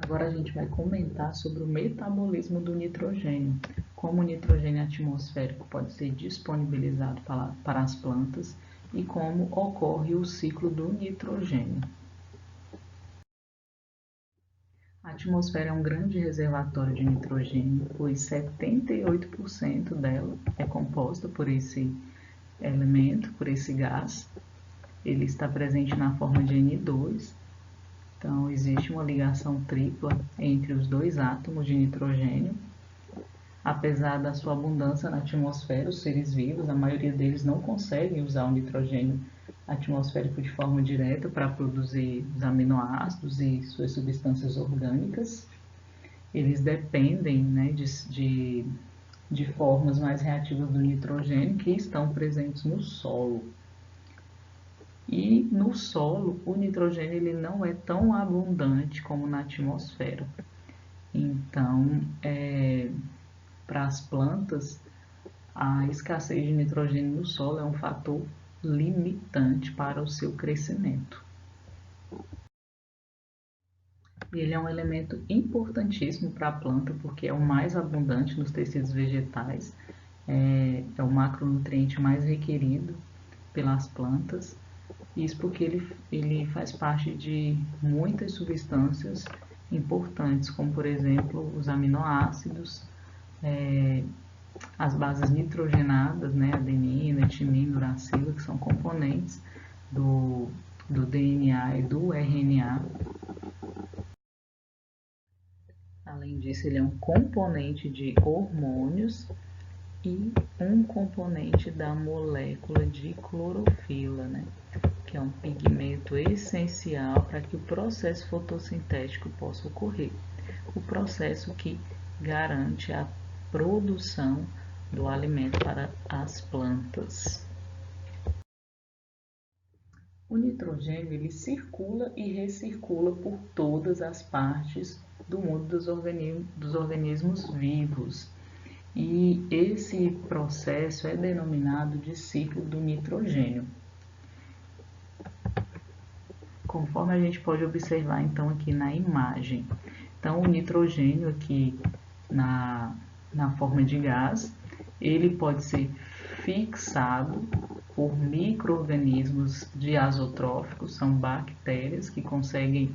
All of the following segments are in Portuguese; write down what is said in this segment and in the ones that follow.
Agora a gente vai comentar sobre o metabolismo do nitrogênio, como o nitrogênio atmosférico pode ser disponibilizado para as plantas e como ocorre o ciclo do nitrogênio. A atmosfera é um grande reservatório de nitrogênio, pois 78% dela é composta por esse elemento, por esse gás. Ele está presente na forma de N2. Então, existe uma ligação tripla entre os dois átomos de nitrogênio. Apesar da sua abundância na atmosfera, os seres vivos, a maioria deles não conseguem usar o nitrogênio atmosférico de forma direta para produzir os aminoácidos e suas substâncias orgânicas. Eles dependem, né, de formas mais reativas do nitrogênio que estão presentes no solo. E no solo, o nitrogênio ele não é tão abundante como na atmosfera. Então, para as plantas, a escassez de nitrogênio no solo é um fator limitante para o seu crescimento. Ele é um elemento importantíssimo para a planta porque é o mais abundante nos tecidos vegetais, é o macronutriente mais requerido pelas plantas. Isso porque ele faz parte de muitas substâncias importantes, como por exemplo os aminoácidos, as bases nitrogenadas, né, adenina, timina, uracila, que são componentes do DNA e do RNA. Além disso, ele é um componente de hormônios e um componente da molécula de clorofila, né? Que é um pigmento essencial para que o processo fotossintético possa ocorrer. O processo que garante a produção do alimento para as plantas. O nitrogênio ele circula e recircula por todas as partes do mundo dos organismos vivos. E esse processo é denominado de ciclo do nitrogênio. Conforme a gente pode observar então aqui na imagem. Então o nitrogênio aqui na forma de gás, ele pode ser fixado por micro-organismos diazotróficos, são bactérias que conseguem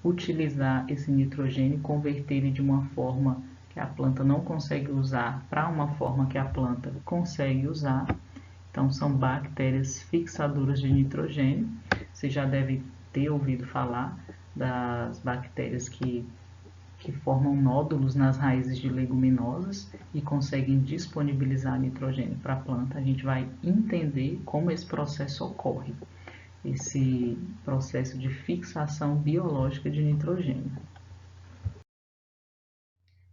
utilizar esse nitrogênio e converter ele de uma forma que a planta não consegue usar para uma forma que a planta consegue usar. Então, são bactérias fixadoras de nitrogênio. Você já deve ter ouvido falar das bactérias que formam nódulos nas raízes de leguminosas e conseguem disponibilizar nitrogênio para a planta. A gente vai entender como esse processo ocorre, esse processo de fixação biológica de nitrogênio.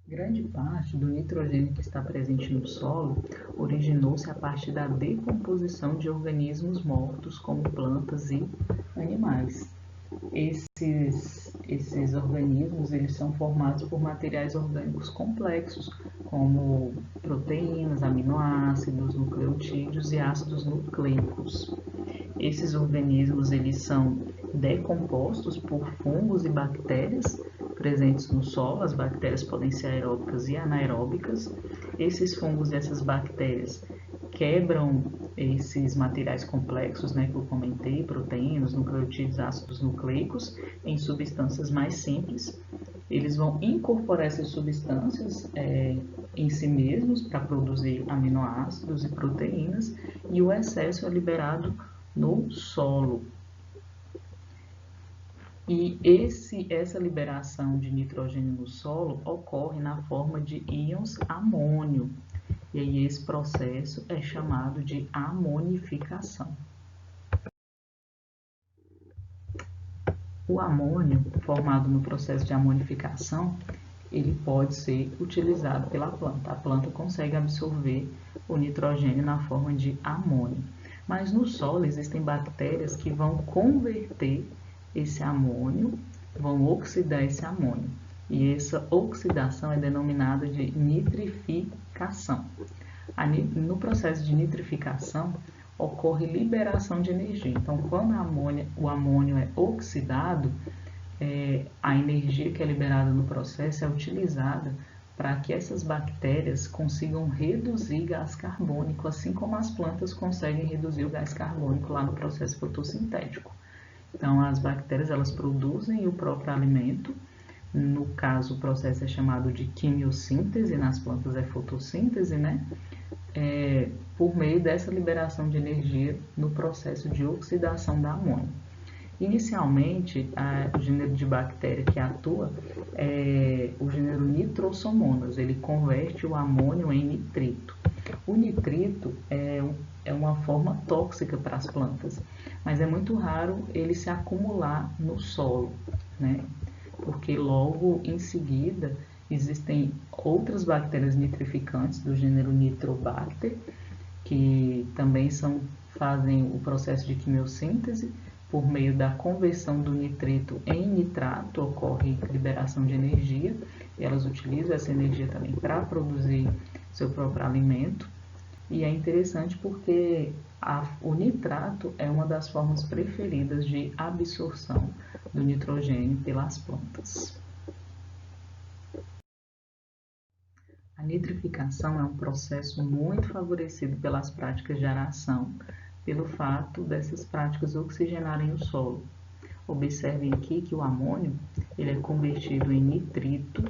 Grande parte do nitrogênio que está presente no solo originou-se a partir da decomposição de organismos mortos, como plantas e animais. Esses organismos eles são formados por materiais orgânicos complexos, como proteínas, aminoácidos, nucleotídeos e ácidos nucleicos. Esses organismos eles são decompostos por fungos e bactérias presentes no solo. As bactérias podem ser aeróbicas e anaeróbicas. Esses fungos e essas bactérias quebram esses materiais complexos, né, que eu comentei, proteínas, nucleotídeos, ácidos nucleicos, em substâncias mais simples. Eles vão incorporar essas substâncias em si mesmos para produzir aminoácidos e proteínas, e o excesso é liberado no solo. E essa liberação de nitrogênio no solo ocorre na forma de íons amônio. E aí esse processo é chamado de amonificação. O amônio, formado no processo de amonificação, ele pode ser utilizado pela planta. A planta consegue absorver o nitrogênio na forma de amônio. Mas no solo existem bactérias que vão converter esse amônio, vão oxidar esse amônio. E essa oxidação é denominada de nitrificação. No processo de nitrificação, ocorre liberação de energia. Então, quando o amônio é oxidado, a energia que é liberada no processo é utilizada para que essas bactérias consigam reduzir gás carbônico, assim como as plantas conseguem reduzir o gás carbônico lá no processo fotossintético. Então, as bactérias elas produzem o próprio alimento. No caso, o processo é chamado de quimiossíntese, nas plantas é fotossíntese, né? Por meio dessa liberação de energia no processo de oxidação da amônia. Inicialmente, o gênero de bactéria que atua é o gênero Nitrosomonas. Ele converte o amônio em nitrito. O nitrito é uma forma tóxica para as plantas, mas é muito raro ele se acumular no solo, né? Porque logo em seguida existem outras bactérias nitrificantes do gênero Nitrobacter, que também fazem o processo de quimiossíntese. Por meio da conversão do nitrito em nitrato, ocorre liberação de energia, e elas utilizam essa energia também para produzir seu próprio alimento. E é interessante porque o nitrato é uma das formas preferidas de absorção do nitrogênio pelas plantas. A nitrificação é um processo muito favorecido pelas práticas de aração, pelo fato dessas práticas oxigenarem o solo. Observem aqui que o amônio ele é convertido em nitrito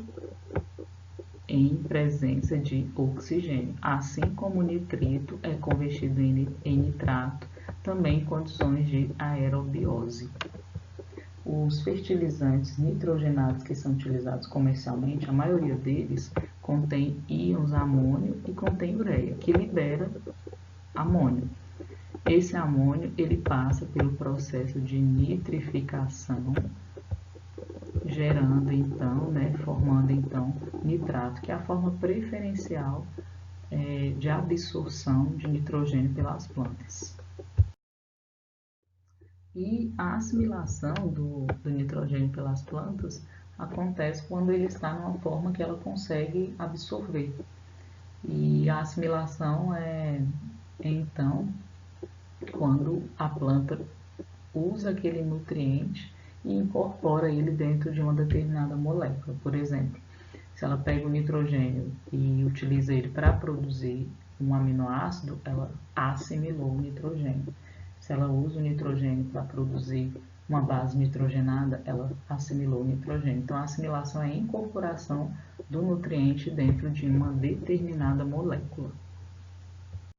em presença de oxigênio, assim como o nitrito é convertido em nitrato, também em condições de aerobiose. Os fertilizantes nitrogenados que são utilizados comercialmente, a maioria deles contém íons amônio e contém ureia, que libera amônio. Esse amônio ele passa pelo processo de nitrificação, gerando então, formando então nitrato, que é a forma preferencial de absorção de nitrogênio pelas plantas. E a assimilação do nitrogênio pelas plantas acontece quando ele está numa forma que ela consegue absorver. E a assimilação é então quando a planta usa aquele nutriente e incorpora ele dentro de uma determinada molécula. Por exemplo, se ela pega o nitrogênio e utiliza ele para produzir um aminoácido, ela assimilou o nitrogênio. Se ela usa o nitrogênio para produzir uma base nitrogenada, ela assimilou o nitrogênio. Então, a assimilação é a incorporação do nutriente dentro de uma determinada molécula.